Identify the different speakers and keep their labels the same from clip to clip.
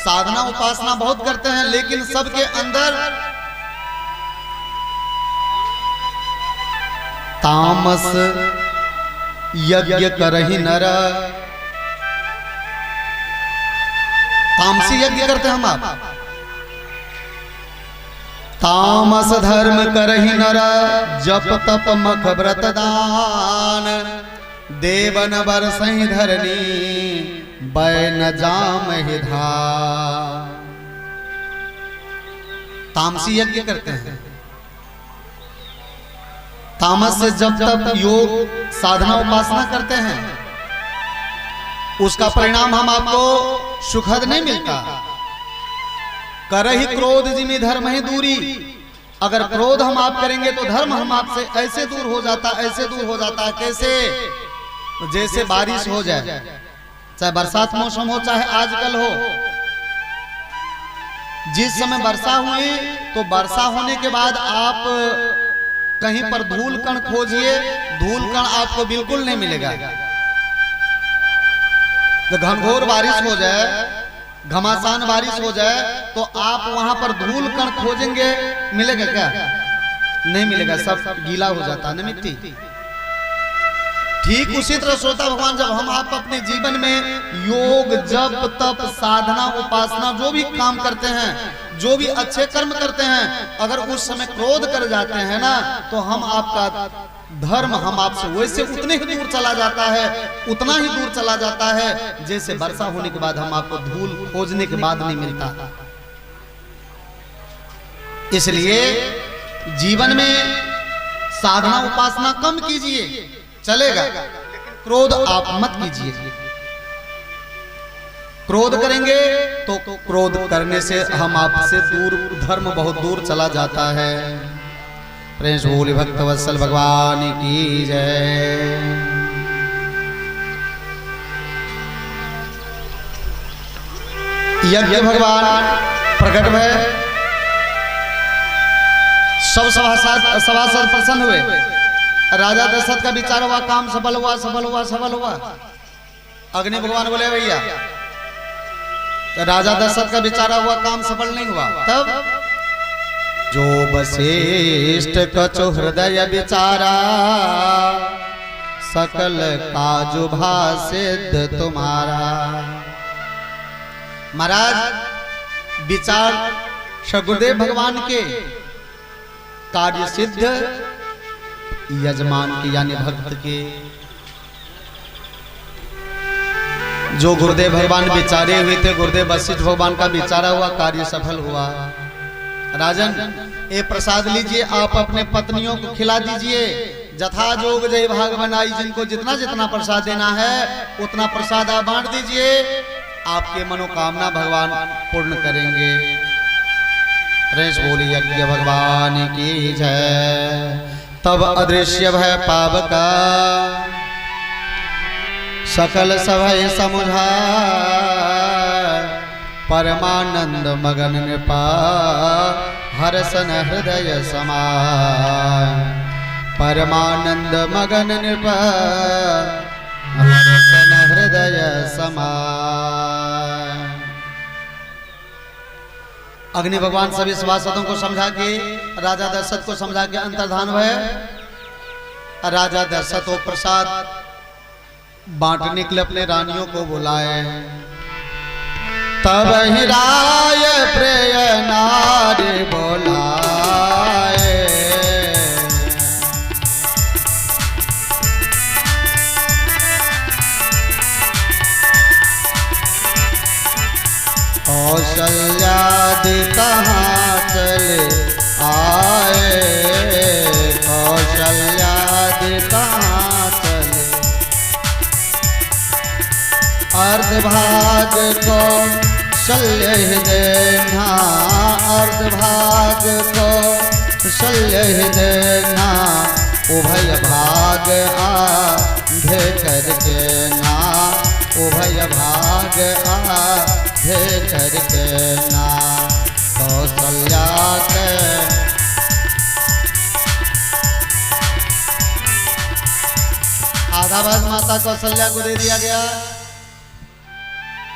Speaker 1: साधना उपासना बहुत करते हैं, लेकिन सबके अंदर तामस यज्ञ करहि नर, तामसी यज्ञ करते हैं हम आप। तामस धर्म करहि नर, जप तप मख व्रत दान, देवन बरसहि धरनी बैन जाम धाम। तामसी यज्ञ करते हैं, तामस से जब तप योग साधना उपासना करते हैं, उसका परिणाम हम आपको सुखद नहीं मिलता। करहि क्रोध जिमि धर्म ही दूरी, अगर क्रोध हम आप करेंगे तो धर्म हम आपसे ऐसे दूर हो जाता, ऐसे दूर हो जाता है। कैसे? जैसे बारिश हो जाए, चाहे बरसात मौसम हो चाहे आजकल हो, जिस समय वर्षा हुई तो वर्षा होने के बाद आप कहीं पर धूल कण खोजिए, धूल कण आपको बिल्कुल नहीं मिलेगा। जब घनघोर बारिश हो जाए, घमासान बारिश हो जाए, तो आप वहां पर धूल कण खोजेंगे, मिलेगा क्या? नहीं मिलेगा, सब गीला हो जाता है ना मिट्टी। ठीक उसी तरह श्रोता भगवान, जब हम आप अपने जीवन में योग जप तप साधना उपासना जो भी काम करते हैं, जो भी अच्छे कर्म करते हैं, अगर उस समय क्रोध कर जाते हैं ना, तो हम आपका धर्म हम आपसे वैसे उतने ही दूर चला जाता है, उतना ही दूर चला जाता है जैसे वर्षा होने के बाद हम आपको धूल खोजने के बाद नहीं मिलता। इसलिए जीवन में साधना उपासना कम कीजिए, चलेगा, क्रोध आप मत कीजिए। क्रोध करेंगे तो क्रोध करने से हम आपसे दूर, धर्म बहुत दूर चला जाता है। प्रेम बोले भक्त वत्सल भगवान की जय। यज्ञ भगवान प्रकट हुए, सब सभासद प्रसन्न हुए। राजा दशरथ का विचार हुआ, काम सफल हुआ, सफल हुआ, सफल हुआ। अग्नि भगवान बोले भैया, तो राजा दशरथ का विचारा हुआ, काम सफल नहीं हुआ। तब जो वशिष्ठ कछु हृदय विचारा, सकल काजु भा सिद्ध तुम्हारा। महाराज विचार गुरुदेव भगवान के कार्य सिद्ध, यजमान के यानी भक्त के। जो गुरुदेव भगवान विचारे हुए थे, गुरुदेव वशिष्ठ भगवान का विचारा हुआ, कार्य सफल हुआ। राजन, ये प्रसाद लीजिए, आप अपने पत्नियों को खिला दीजिए। जथा जोग जय भाग बनाई, जिनको जितना जितना प्रसाद देना है उतना प्रसाद आप बांट दीजिए, आपके मनोकामना भगवान पूर्ण करेंगे। प्रेस बोली यज्ञ भगवान की जय। तब अदृश्य भय पावका, सकल सभय समुझा, परमानंद मगन नृपा, हर्षन हृदय समाय। परमानंद मगन नृपा, हर्षन हृदय समाय। अग्नि भगवान सभी सभासदों को समझा के, राजा दशरथ को समझा के अंतर्धान हुए। राजा दशरथ वो प्रसाद बांटने के लिए अपने रानियों को बुलाए। तब ही राय प्रिय नारी बोलाए, कौशल्यादि कहाँ चले आए, कौशल्यादि कहाँ चले। अर्धभाग को शल्य देना, अर्धभाग को शल्य देना, उभय भाग आधे करके ना, उभय भाग आधे करके ना। कौशल्या के आधा भाग माता कौशल्या को दे दिया गया।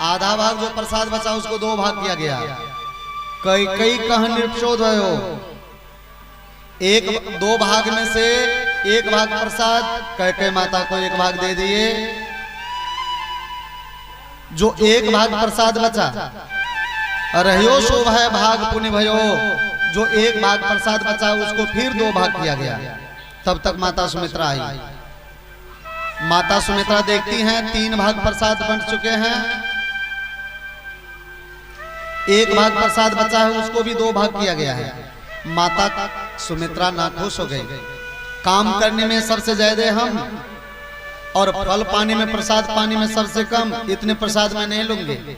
Speaker 1: आधा भाग जो प्रसाद बचा उसको दो भाग किया गया। कई कई कह निर्पशोध हो, एक दो भाग में से एक भाग प्रसाद कई माता को एक भाग दे दिए। जो एक भाग प्रसाद बचा, रहियो शोभ है भाग पुण्य भयो, जो एक भाग प्रसाद बचा उसको फिर दो भाग किया गया। तब तक माता सुमित्रा आई। माता सुमित्रा देखती हैं तीन भाग प्रसाद बन चुके हैं, एक भाग प्रसाद बचा है उसको भी दो भाग किया गया है। माता सुमित्रा नाखुश हो गई। काम करने में सबसे ज्यादा हम और फल पाने में, प्रसाद पाने में सबसे कम, इतने प्रसाद मैं नहीं लूंगी।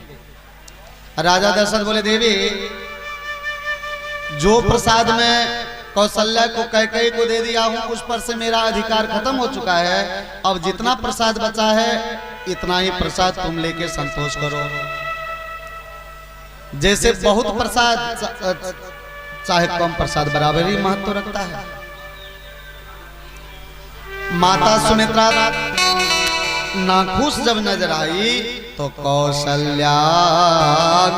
Speaker 1: राजा दशरथ बोले देवी जो प्रसाद में कौशल्या को कैकेयी को दे दिया हूं उस पर से मेरा अधिकार खत्म हो चुका है। अब जितना प्रसाद बचा है इतना ही प्रसाद तुम लेके संतोष करो। जैसे बहुत प्रसाद चाहे कम प्रसाद बराबर ही महत्व रखता है। माता सुमित्रा नाखुश जब नजर आई तो कौशल्या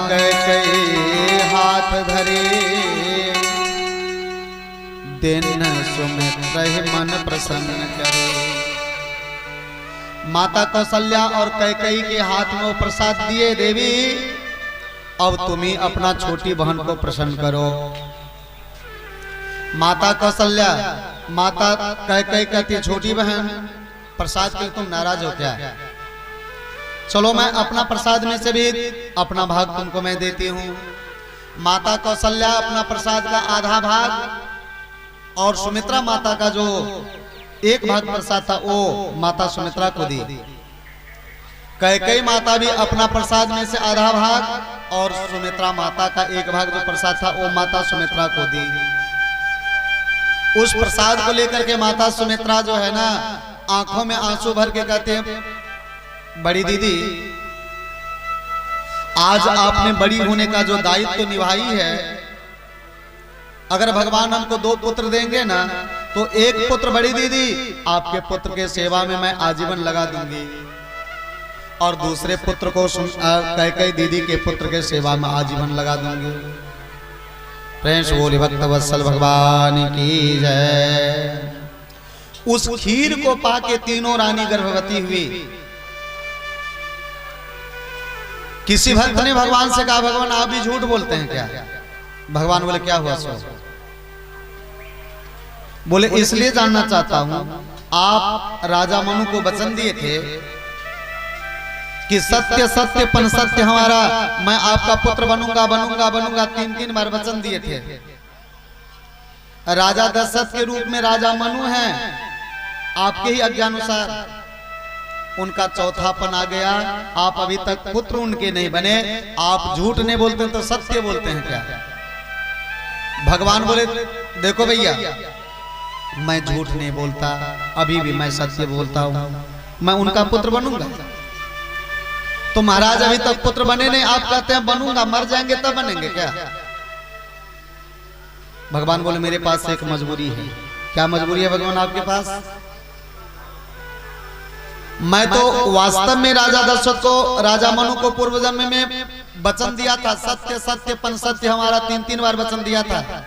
Speaker 1: कैकेयी हाथ धरे, दिन सुमित्रा मन प्रसन्न करे। माता कौशल्या और कैकेयी के हाथ में वो प्रसाद दिए, देवी अब तुम ही अपना छोटी बहन को प्रसन्न करो। माता कौशल्या, माता कैकेयी कहती छोटी बहन प्रसाद के तुम नाराज हो क्या? चलो मैं अपना प्रसाद में से भी अपना भाग तुमको मैं देती हूँ। माता कौशल्या अपना प्रसाद का आधा भाग और सुमित्रा माता का जो एक भाग प्रसाद था वो माता सुमित्रा को दी। कैकेयी माता भी अपना प्रसाद में से आधा भाग और सुमित्रा माता का एक भाग जो प्रसाद था वो माता सुमित्रा को दी। उस प्रसाद को लेकर के माता सुमित्रा जो है ना आंखों में आंसू भर के कहते हैं, बड़ी दीदी आज आपने बड़ी होने का जो दायित्व तो निभाई है, अगर भगवान हमको दो पुत्र देंगे ना तो एक पुत्र बड़ी दीदी आपके पुत्र के सेवा में मैं आजीवन लगा दूंगी और दूसरे पुत्र को कैकेयी दीदी के पुत्र के सेवा में आजीवन लगा दूंगी। प्रेम से बोली भक्त वत्सल भगवान की जय। उस खीर को पाके तीनों रानी गर्भवती हुई। किसी भक्त ने भगवान से कहा भगवान आप भी झूठ बोलते हैं क्या? भगवान बोले क्या हुआ सो? बोले इसलिए जानना चाहता हूं, आप राजा मनु को वचन दिए थे कि सत्य सत्य पन सत्य हमारा, मैं आपका पुत्र बनूंगा बनूंगा बनूंगा, तीन तीन बार वचन दिए थे। राजा दशरथ के रूप में राजा मनु हैं, आपके ही आज्ञानुसार उनका चौथापन आ गया। आप अभी तक पुत्र उनके नहीं बने, आप झूठ नहीं बोलते तो सत्य बोलते हैं क्या? भगवान बोले देखो भैया मैं झूठ नहीं बोलता, अभी भी मैं सत्य बोलता हूं, मैं उनका पुत्र बनूंगा। तो महाराज अभी तक पुत्र बने नहीं, आप कहते हैं बनूंगा, मर जाएंगे तब बनेंगे क्या? भगवान बोले मेरे पास एक मजबूरी है। क्या मजबूरी है भगवान आपके पास? मैं तो वास्तव में राजा दशरथ को, राजा मनु को पूर्व जन्म में वचन दिया था, सत्य सत्य पन सत्य हमारा, तीन तीन बार वचन दिया था।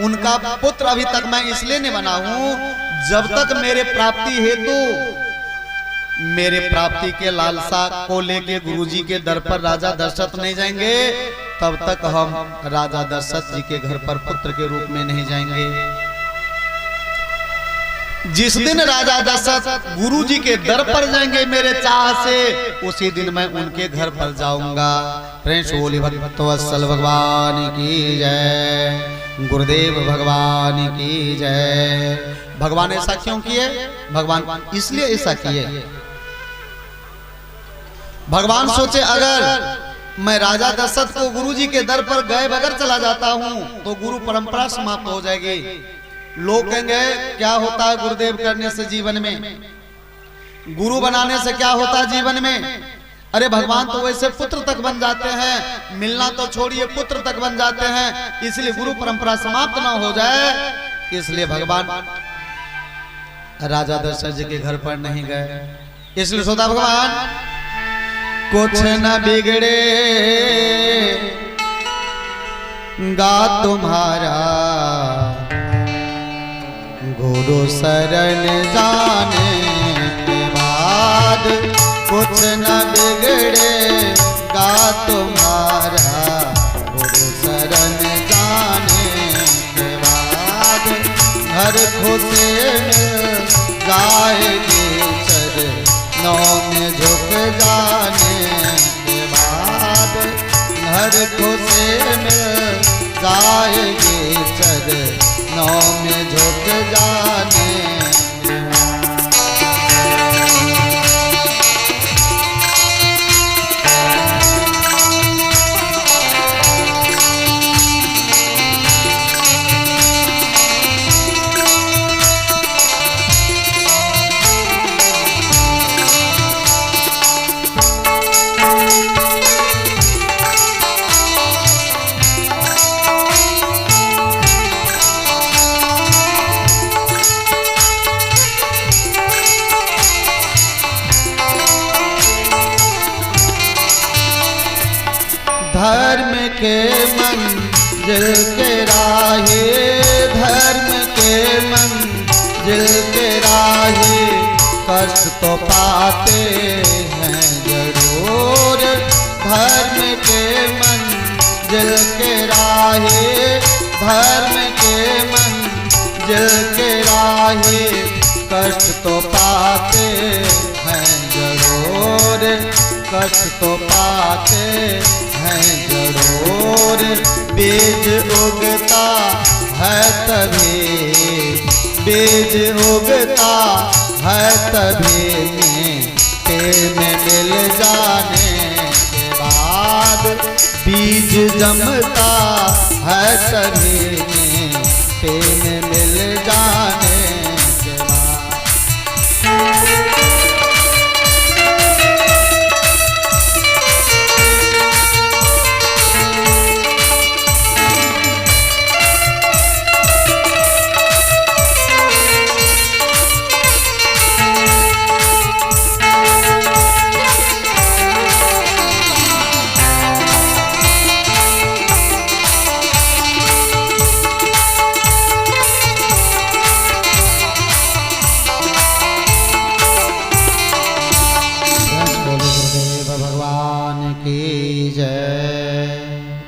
Speaker 1: उनका पुत्र अभी तक मैं इसलिए नहीं बना हूं, जब तक मेरे प्राप्ति हेतु, मेरे प्राप्ति के लालसा को लेके गुरुजी के दर पर राजा दशरथ नहीं जाएंगे, तब तक हम राजा दशरथ जी के घर पर पुत्र के रूप में नहीं जाएंगे। जिस दिन राजा दशरथ गुरु जी के दर पर जाएंगे मेरे चाह से, उसी दिन मैं उनके घर पर जाऊंगा। प्रेम से बोली भक्तवत्सल भगवान की जय, गुरुदेव भगवान की जय। भगवान ऐसा क्यों किए? भगवान इसलिए ऐसा किए, भगवान सोचे अगर मैं राजा दशरथ को गुरु जी के दर पर गए बगैर चला जाता हूं तो गुरु परंपरा समाप्त हो जाएगी। लोग कहेंगे क्या होता है गुरुदेव करने से जीवन में, गुरु बनाने से क्या होता है जीवन में? अरे भगवान तो वैसे पुत्र तक बन जाते हैं, मिलना तो छोड़िए पुत्र तक बन जाते हैं, इसलिए गुरु परंपरा समाप्त ना हो जाए, इसलिए भगवान राजा दशरथ जी के घर पर नहीं गए। इसलिए सोचा भगवान कुछ न बिगड़े गा तुम्हारा, गुरु शरण जाने के बाद कुछ न बिगड़े गा तुम्हारा, गुरु शरण जाने के बाद हर खुशी मिल जाएगी चरणों में झुक जाने के बाद, हर खुशी मिल जाएगी चरणों में झुक जाने के बाद। धर्म के मंजिल के राहे, धर्म के मंजिल के राहे कष्ट तो पाते हैं जरूर, धर्म के मंजिल के राहे, धर्म के मंजिल के राहे कष्ट तो पाते हैं जरूर, कष्ट तो पाते हैं जरूर। बीज उगता है तभी, बीज उगता है तभी मिट्टी में मिल जाने के बाद, बीज जमता है तभी मिट्टी में मिल जाने के बाद।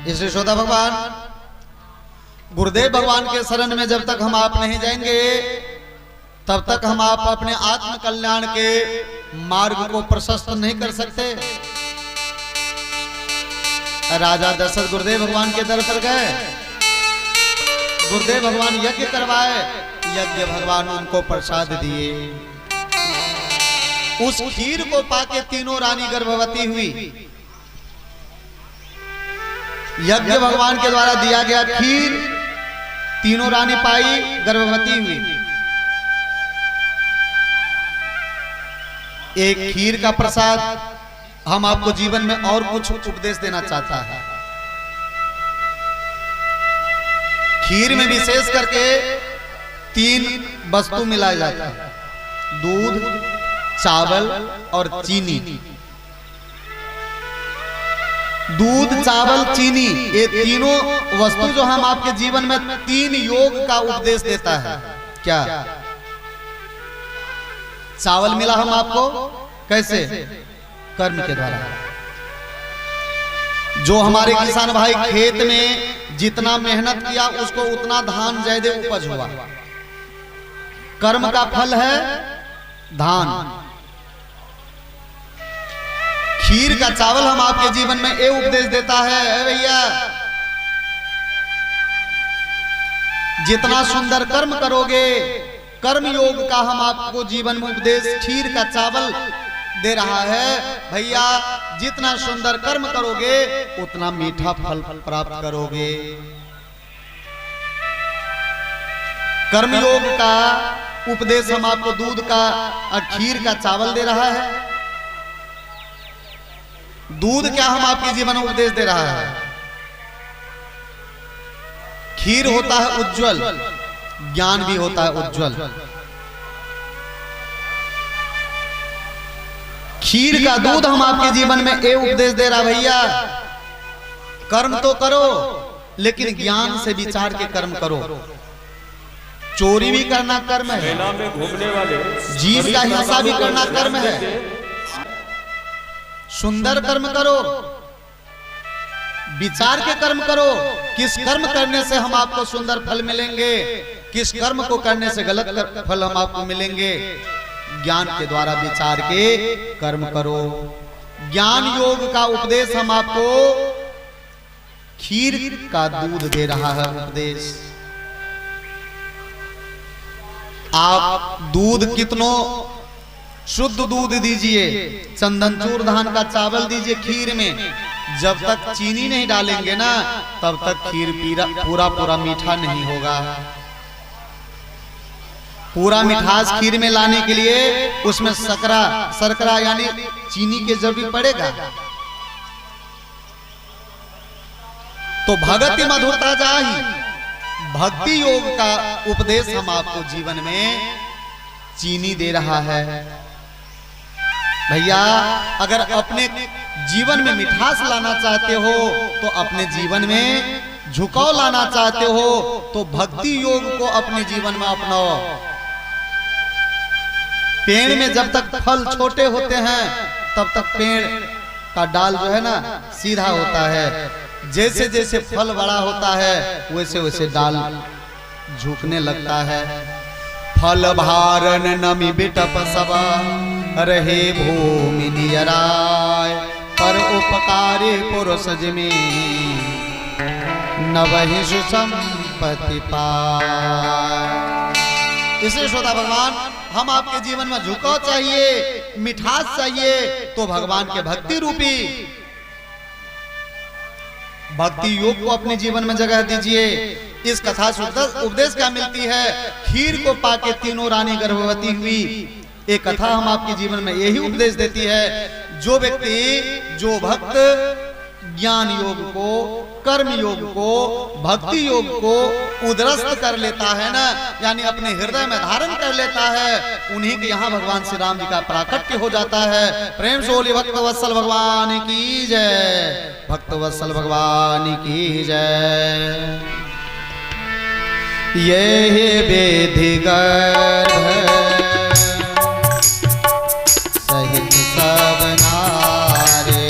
Speaker 1: इसलिए श्रोता भगवान, गुरुदेव भगवान के शरण में जब तक हम आप नहीं जाएंगे तब तक हम आप अपने आत्म कल्याण के मार्ग को प्रशस्त नहीं कर सकते। राजा दशरथ गुरुदेव भगवान के दर पर गए, गुरुदेव भगवान यज्ञ करवाए, यज्ञ भगवान उनको प्रसाद दिए। उस खीर को पाके तीनों रानी गर्भवती हुई। यज्ञ भगवान के द्वारा दिया गया खीर तीनों रानी पाई, गर्भवती हुई। एक खीर का प्रसाद हम आपको जीवन में और कुछ उपदेश देना चाहता है। खीर में विशेष करके 3 वस्तु मिलाया जाता है, दूध, चावल और चीनी। दूध, चावल, चीनी, ये तीनों वस्तु जो हम आपके जीवन में 3 योग का उपदेश देता है। क्या चावल मिला हम आपको कैसे? कर्म के द्वारा। जो हमारे किसान भाई खेत में जितना मेहनत किया उसको उतना धान ज्यादा उपज हुआ। कर्म का फल है धान। खीर का चावल हम आपके जीवन में ये उपदेश देता है, भैया जितना सुंदर कर्म करोगे, कर्म योग का हम आपको जीवन में उपदेश खीर का चावल दे रहा है। भैया जितना सुंदर कर्म करोगे उतना मीठा फल प्राप्त करोगे। कर्म योग का उपदेश हम आपको दूध का और खीर का चावल दे रहा है। दूध क्या हम आपके जीवन में उपदेश दे रहा है? खीर होता है उज्जवल, ज्ञान भी होता है उज्जवल। खीर का दूध हम आपके जीवन में ये उपदेश दे रहा भैया, कर्म तो करो लेकिन ज्ञान से विचार के कर्म करो। चोरी भी करना कर्म है,
Speaker 2: घूमने वाले
Speaker 1: जीव का हिस्सा भी करना कर्म है। सुंदर कर्म करो, विचार के कर्म करो, किस कर्म करने से हम आपको सुंदर फल मिलेंगे, किस कर्म को करने से गलत फल हम आपको मिलेंगे। ज्ञान के द्वारा विचार के कर्म करो। ज्ञान योग का उपदेश हम आपको खीर का दूध दे रहा है उपदेश। आप दूध कितनों शुद्ध दूध दीजिए, चंदनचूर धान का चावल दीजिए खीर में, जब तक चीनी नहीं डालेंगे ना तब तक खीर पूरा पूरा मीठा नहीं होगा। पूरा मिठास खीर में लाने के लिए उसमें शर्करा यानी चीनी के जरूरी पड़ेगा। तो भगति मधुरता जाहि, भक्ति योग का उपदेश हम आपको जीवन में चीनी दे रहा है। भैया अगर अपने जीवन में मिठास लाना चाहते हो तो अपने जीवन में झुकाव लाना चाहते हो तो भक्ति योग को अपने जीवन में अपनाओ। पेड़ में जब तक फल छोटे होते हैं तब तक पेड़ का डाल जो है ना सीधा होता है, जैसे जैसे फल बड़ा होता है वैसे वैसे डाल झुकने लगता है। फल भारण नमी बिटप सबा रहे भूमि नियराय, पर उपकारे पुरुष जिमे नवहि सुसंपत्ति पाय। इसलिए श्रोता भगवान हम आपके जीवन में झुकाव चाहिए, मिठास चाहिए तो भगवान के भक्ति रूपी भक्ति योग को अपने जीवन में जगह दीजिए। इस कथा से उपदेश क्या मिलती है? खीर को पाके तीनों रानी गर्भवती हुई। एक कथा हम आपके जीवन में यही उपदेश देती है। जो व्यक्ति, जो भक्त ज्ञान योग को, कर्म योग को, भक्ति योग को उदरस्त कर लेता है ना, यानी अपने हृदय में धारण कर लेता है, उन्हीं के यहाँ भगवान श्री राम जी का प्राकट्य हो जाता है। प्रेम से बोलिए भक्त वत्सल भगवान की जय, भक्त वत्सल भगवान की जय। ये वेद गर्भ सहित सब नारे,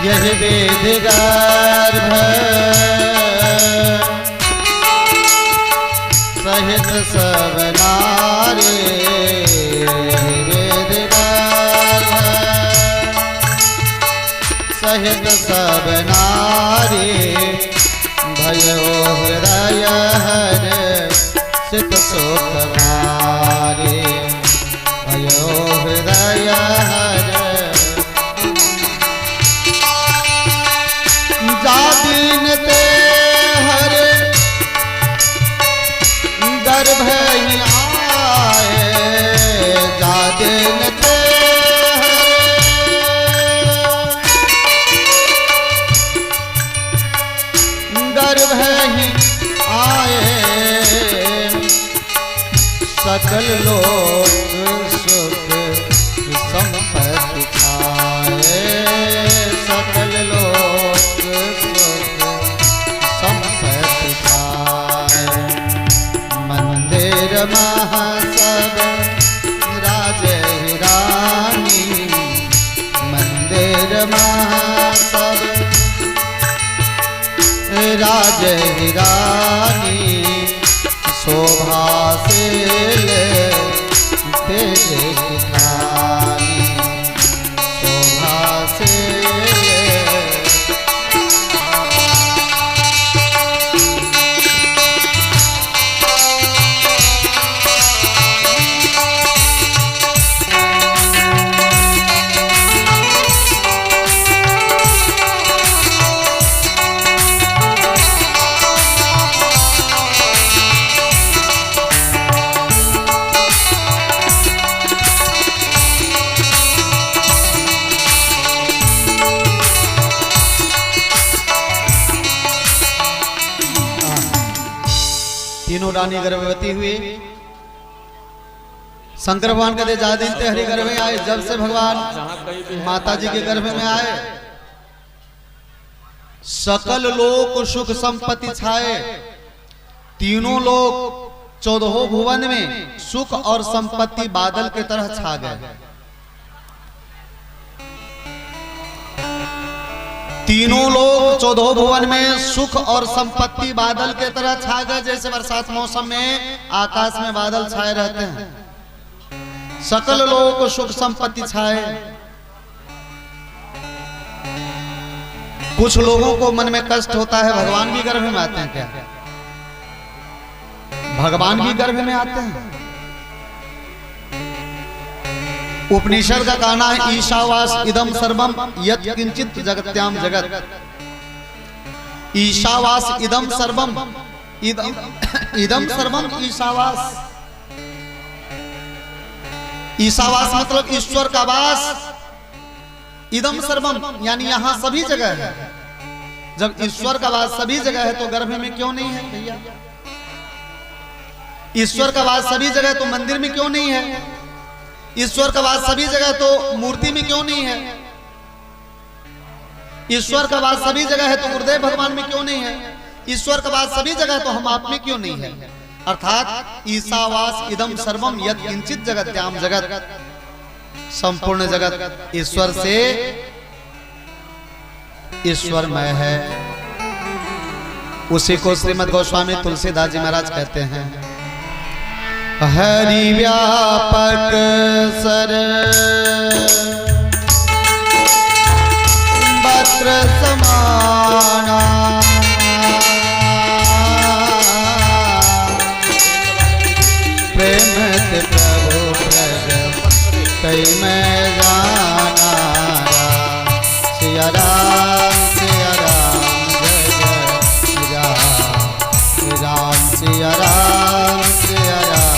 Speaker 1: यह वेद गर्भ सहित सब नारे, वेद गर्भ सहित सब नारे, भयो हृदय हर सित सुख भारे, भयो हृदय हर जादीन ते हर गर्भ ही आए, जादीन ते गर्भ ही आए, सकल लोक सुख संपत्ति खाए, सकल लोक संपत्ति खाए। मंदिर महासब राजे रानी, मंदिर महासब राजे रानी, शोभा से तेरे खानी, शोभा से तीनों रानी गर्भवती हुई। शंकर भगवान कहते जा दिन ते हरि गर्भ में आए। जब से भगवान माता जी के गर्भ में आए सकल लोक सुख संपत्ति छाए। तीनों लोग 14 भुवन में सुख और संपत्ति बादल की तरह छा गए। तीनों लोग 14 भुवन में सुख और संपत्ति बादल के तरह छा गए। जैसे बरसात मौसम में आकाश में बादल छाए रहते हैं, सकल लोगों को सुख संपत्ति छाए। कुछ लोगों को मन में कष्ट होता है, भगवान भी गर्भ में आते हैं क्या? भगवान भी गर्भ में आते हैं। उपनिषद का कहना है ईशावास इदम सर्वम यत् किंचित जगत्याम जगत। ईशावास इदम सर्वम, इदम सर्वम ईशावास। ईशावास मतलब ईश्वर का वास, इदम सर्वम यानी यहां सभी जगह है। जब ईश्वर का वास सभी जगह है तो गर्भ में क्यों नहीं है भैया? ईश्वर का वास सभी जगह तो मंदिर में क्यों नहीं है? ईश्वर का वास सभी जगह तो मूर्ति में क्यों नहीं है? ईश्वर का वास सभी जगह है तो गुरुदेव भगवान में क्यों नहीं है? ईश्वर का वास सभी जगह तो हम आप में क्यों नहीं है? अर्थात ईशावास इदम सर्वम यत् किंचित जगत्याम जगत। संपूर्ण जगत ईश्वर से ईश्वरमय है। उसी को श्रीमद् गोस्वामी तुलसीदास जी महाराज कहते हैं, हरि व्यापक सर वक्र समाना, प्रेम प्रभु प्रग कई मैं जाना। सिया राम जय जय राम, राम सिया राम जय राम।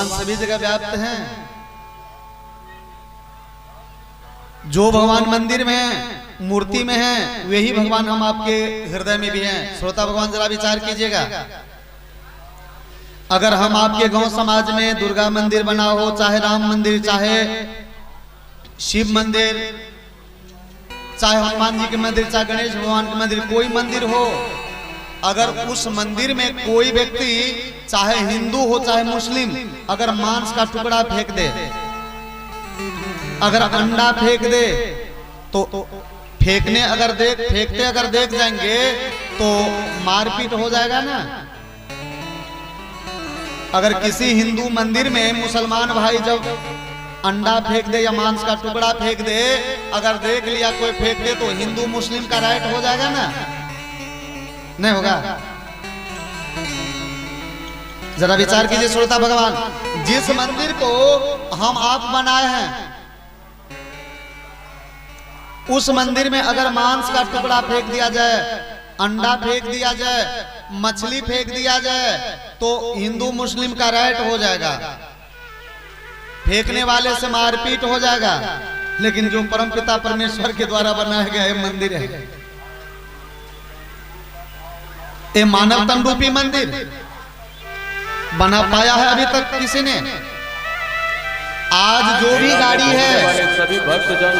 Speaker 1: सभी जगह व्याप्त हैं। जो भगवान मंदिर में है, मूर्ति में है, वही भगवान हम आपके हृदय में भी हैं। श्रोता भगवान जरा विचार कीजिएगा, अगर हम आपके गांव समाज में दुर्गा मंदिर बना हो, चाहे राम मंदिर, चाहे शिव मंदिर, चाहे हनुमान जी के मंदिर, चाहे गणेश भगवान के मंदिर, कोई मंदिर हो, अगर उस मंदिर में कोई व्यक्ति चाहे हिंदू हो चाहे मुस्लिम अगर मांस का टुकड़ा फेंक दे, अगर अंडा फेंक दे तो फेंकते अगर देख जाएंगे तो मारपीट हो जाएगा ना। अगर किसी हिंदू मंदिर में मुसलमान भाई जब अंडा फेंक दे या मांस का टुकड़ा फेंक दे, अगर देख लिया कोई फेंक दे तो हिंदू मुस्लिम का राइट हो जाएगा ना? नहीं होगा। जरा विचार कीजिए श्रोता भगवान, जिस मंदिर को हम आप बनाए हैं उस मंदिर में अगर मांस का टुकड़ा फेंक दिया जाए, अंडा फेंक दिया जाए, मछली फेंक दिया जाए तो हिंदू मुस्लिम का राइट हो जाएगा, फेंकने वाले से मारपीट हो जाएगा। लेकिन जो परमपिता परमेश्वर के द्वारा बनाया गया ये मंदिर है, ये मानव तन रूपी मंदिर बना पाया है अभी तक किसी ने? आज जो भी गाड़ी है, सभी भक्तजन